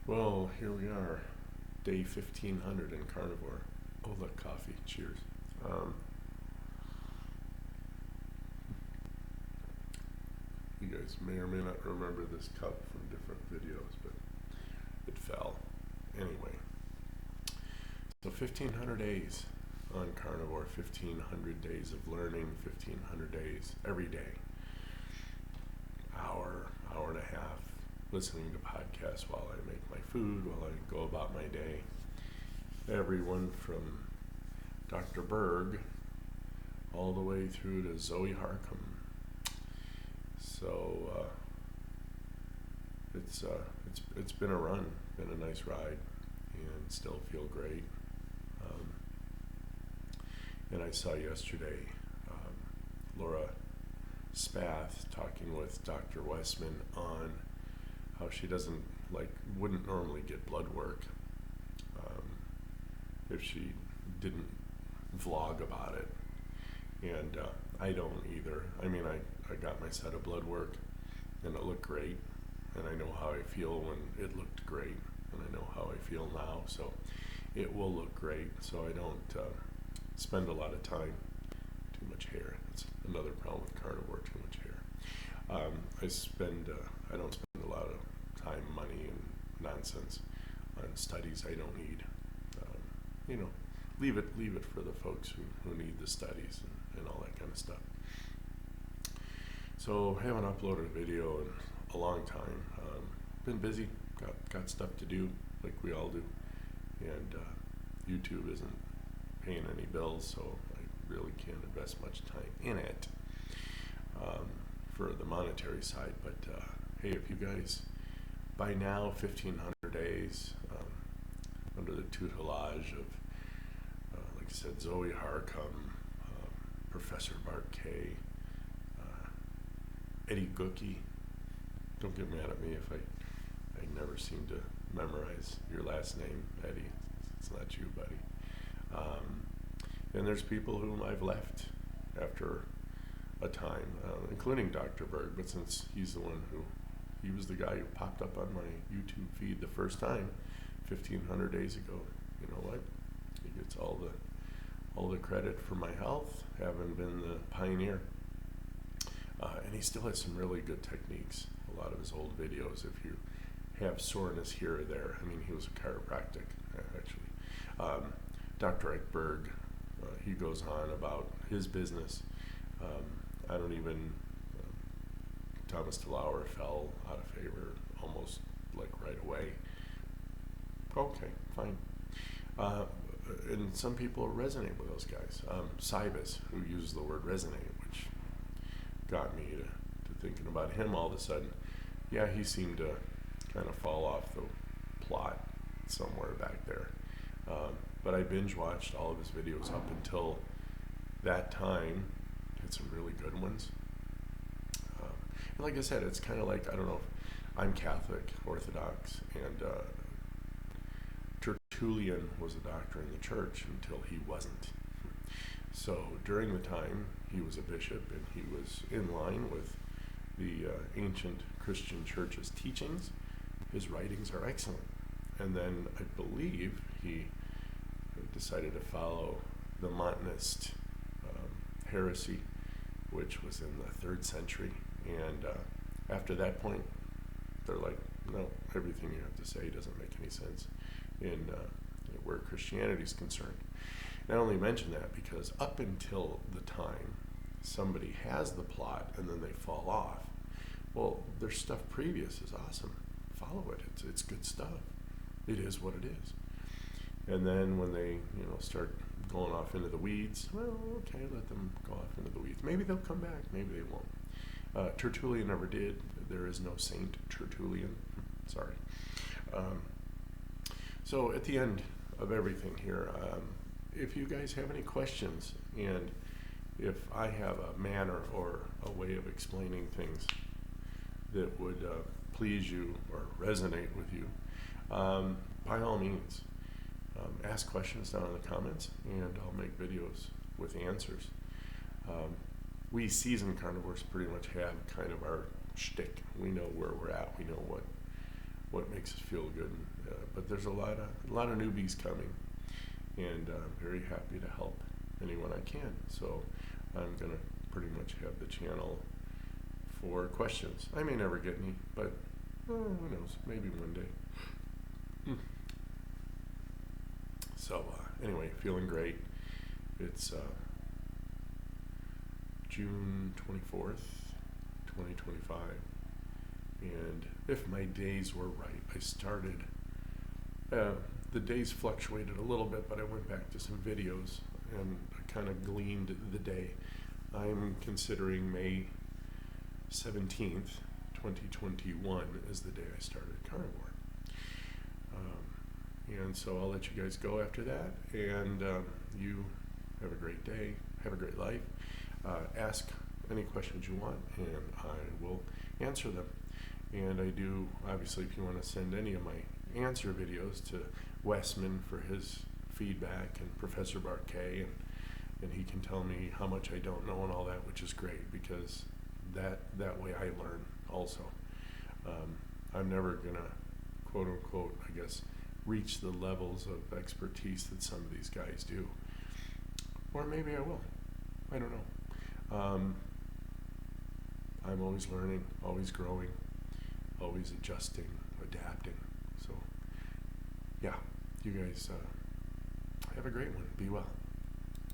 Well, here we are, day 1500 in Carnivore. Oh, look, coffee. Cheers. Um, you guys may or may not remember this cup from different videos, but it fell. Anyway, so 1500 days on Carnivore, 1500 days of learning, 1500 days every day. Hour and a half listening to podcasts while I make my food, while I go about my day. Everyone from Dr. Berg all the way through to Zoe Harcum. So it's been a run, been a nice ride, and still feel great. Um, and I saw yesterday Laura Spath talking with Dr. Westman on how she wouldn't normally get blood work if she didn't vlog about it. And I don't either. I mean, I got my set of blood work and it looked great, and I know how I feel when it looked great, and I know how I feel now, so it will look great. So I don't spend a lot of time. Too much hair. That's another problem with carnivore, too much hair. I don't spend a lot of time, money, and nonsense on studies I don't need. You know, leave it for the folks who need the studies and all that kind of stuff. So I haven't uploaded a video in a long time. Been busy, got stuff to do like we all do, and YouTube isn't paying any bills, so I really can't invest much time in it for the monetary side. But hey, if you guys by now 1500 days under the tutelage of like I said, Zoe Harcum, Professor Bart Kay, Eddie Gookie. Don't get mad at me if I never seem to memorize your last name, Eddie. It's not you, buddy. And there's people whom I've left after a time, including Dr. Berg, but since he's the one he was the guy who popped up on my YouTube feed the first time 1500 days ago. You know what? He gets all the credit for my health, having been the pioneer. And he still has some really good techniques. A lot of his old videos, if you have soreness here or there. I mean, he was a chiropractic, actually. Dr. Eichberg, he goes on about his business. I don't even, Thomas DeLauer fell out of favor almost like right away. Okay, fine. And some people resonate with those guys. Cybus, who used the word resonate, which got me to thinking about him all of a sudden. Yeah, he seemed to kind of fall off the plot somewhere back there. But I binge watched all of his videos up until that time. Had some really good ones. And like I said, it's kind of like, I don't know, I'm Catholic, Orthodox, and Tertullian was a doctor in the church until he wasn't. So during the time he was a bishop and he was in line with the ancient Christian church's teachings, his writings are excellent. And then I believe he decided to follow the Montanist heresy, which was in the 3rd century. And after that point, they're like, no, everything you have to say doesn't make any sense in where Christianity is concerned. And I only mention that because up until the time somebody has the plot and then they fall off, well, their stuff previous is awesome. Follow it. It's good stuff. It is what it is. And then when they start going off into the weeds, well, okay, let them go off into the weeds. Maybe they'll come back. Maybe they won't. Tertullian never did. There is no Saint Tertullian. Sorry. So at the end of everything here, if you guys have any questions, and if I have a manner or a way of explaining things that would please you or resonate with you, by all means, ask questions down in the comments, and I'll make videos with answers. We seasoned carnivores pretty much have kind of our shtick. We know where we're at. We know what makes us feel good. But there's a lot of newbies coming, and I'm very happy to help anyone I can. So I'm gonna pretty much have the channel for questions. I may never get any, but who knows? Maybe one day. So anyway, feeling great. It's June 24th, 2025, and if my days were right, I started, the days fluctuated a little bit, but I went back to some videos and I kind of gleaned the day. I'm considering May 17th, 2021 as the day I started Carnivore. And so I'll let you guys go after that, and you have a great day, have a great life. Ask any questions you want, and I will answer them. And I do, obviously, if you want to send any of my answer videos to Westman for his feedback, and Professor Barquet, and he can tell me how much I don't know and all that, which is great, because that way I learn also. I'm never gonna, quote unquote, I guess, reach the levels of expertise that some of these guys do. Or maybe I will. I don't know. I'm always learning, always growing, always adjusting, adapting. So, yeah, you guys have a great one. Be well.